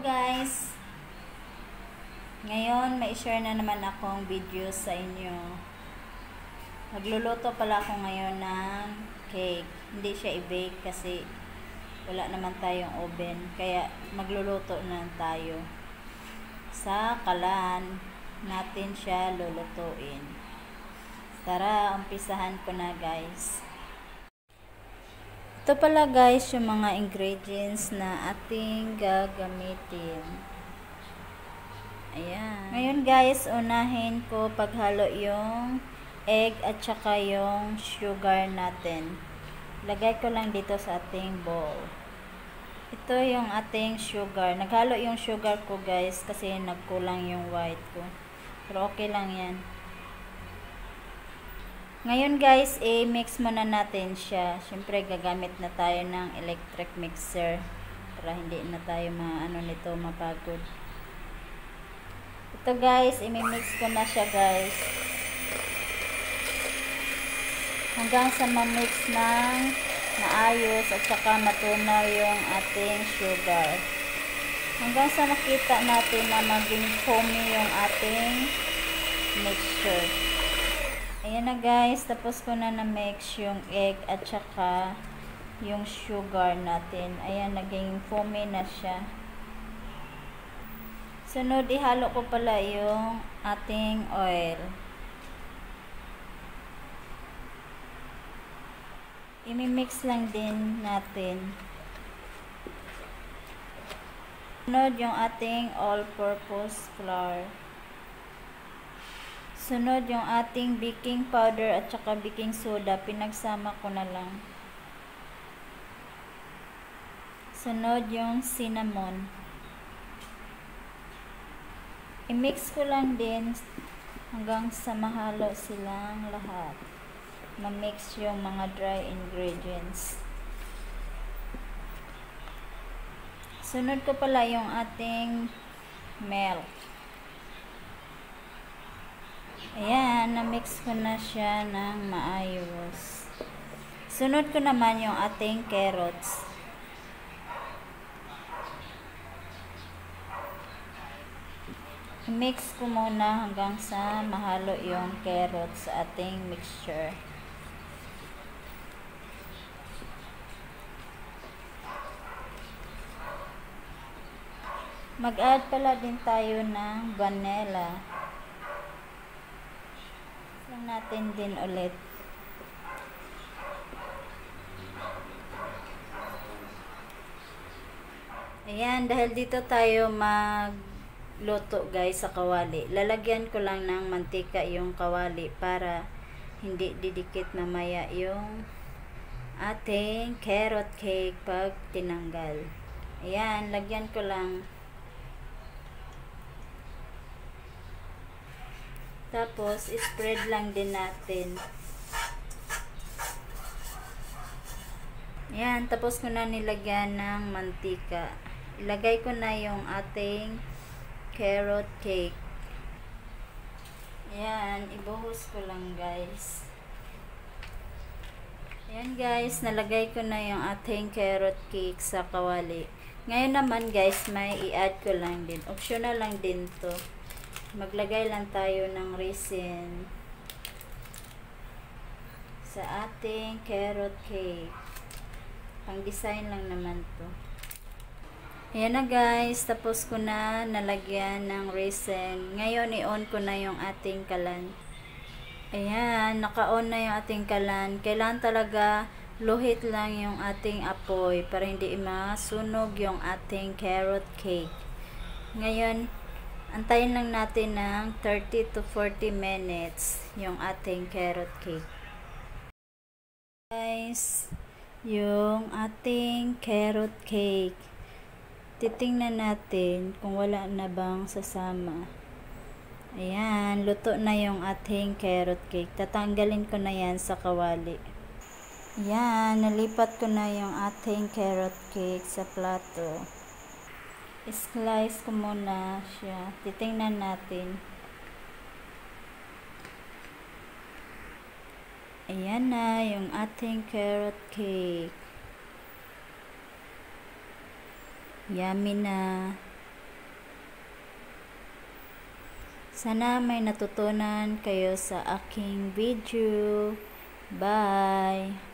Guys, ngayon may share na naman akong video sa inyo. Magluluto pala ako ngayon ng cake. Hindi siya i-bake kasi wala naman tayong oven. Kaya magluluto na tayo. Sa kalan natin siya lulutuin. Tara, umpisahan ko na guys. Ito pala guys yung mga ingredients na ating gagamitin. Ayan. Ngayon guys, unahin ko paghalo yung egg at saka yung sugar natin. Lagay ko lang dito sa ating bowl. Ito yung ating sugar. Naghalo yung sugar ko guys kasi nagkulang yung white ko. Pero okay lang yan. Ngayon guys, i-mix muna natin siya. Siyempre gagamit na tayo ng electric mixer para hindi na tayo nito mapagod. Ito guys, i-mix ko na siya guys. Hanggang sa ma-mix ng maayos at saka matunaw yung ating sugar. Hanggang sa makita natin na maging foamy yung ating mixture. Ayan na guys, tapos ko na na-mix yung egg at saka yung sugar natin. Ayan, naging foamy na siya. Sunod, ihalo ko pala yung ating oil. I-mix lang din natin. Sunod yung ating all-purpose flour. Sunod yung ating baking powder at saka baking soda. Pinagsama ko na lang. Sunod yung cinnamon. I-mix ko lang din hanggang sa mahalo silang lahat. Ma-mix yung mga dry ingredients. Sunod ko pala yung ating milk. Ayan, na-mix ko na siya ng maayos. Sunod ko naman yung ating carrots. I-mix ko muna hanggang sa mahalo yung carrots sa ating mixture. Mag-add pala din tayo ng vanilla. Lang natin din ulit. Ayan, dahil dito tayo magluto guys sa kawali. Lalagyan ko lang ng mantika yung kawali para hindi didikit mamaya yung ating carrot cake pag tinanggal. Ayan, lagyan ko lang. Tapos, spread lang din natin. Ayan, tapos ko na nilagyan ng mantika. Ilagay ko na yung ating carrot cake. Ayan, ibuhos ko lang guys. Ayan guys, nalagay ko na yung ating carrot cake sa kawali. Ngayon naman guys, may i-add ko lang din. Optional lang din to. Maglagay lang tayo ng resin sa ating carrot cake. Pang design lang naman to. Ayan na guys, tapos ko na nalagyan ng resin. Ngayon i-on ko na yung ating kalan. Ayan, naka-on na yung ating kalan. Kailangan talaga luhit lang yung ating apoy para hindi masunog yung ating carrot cake. Ngayon, antayin lang natin ng 30 to 40 minutes yung ating carrot cake. Guys, yung ating carrot cake. Titingnan natin kung wala na bang sasama. Ayan, luto na yung ating carrot cake. Tatanggalin ko na yan sa kawali. Ayan, nalipat ko na yung ating carrot cake sa plato. Slice ko muna siya. Titingnan natin. Ayan na yung ating carrot cake. Yummy na. Sana may natutunan kayo sa aking video. Bye!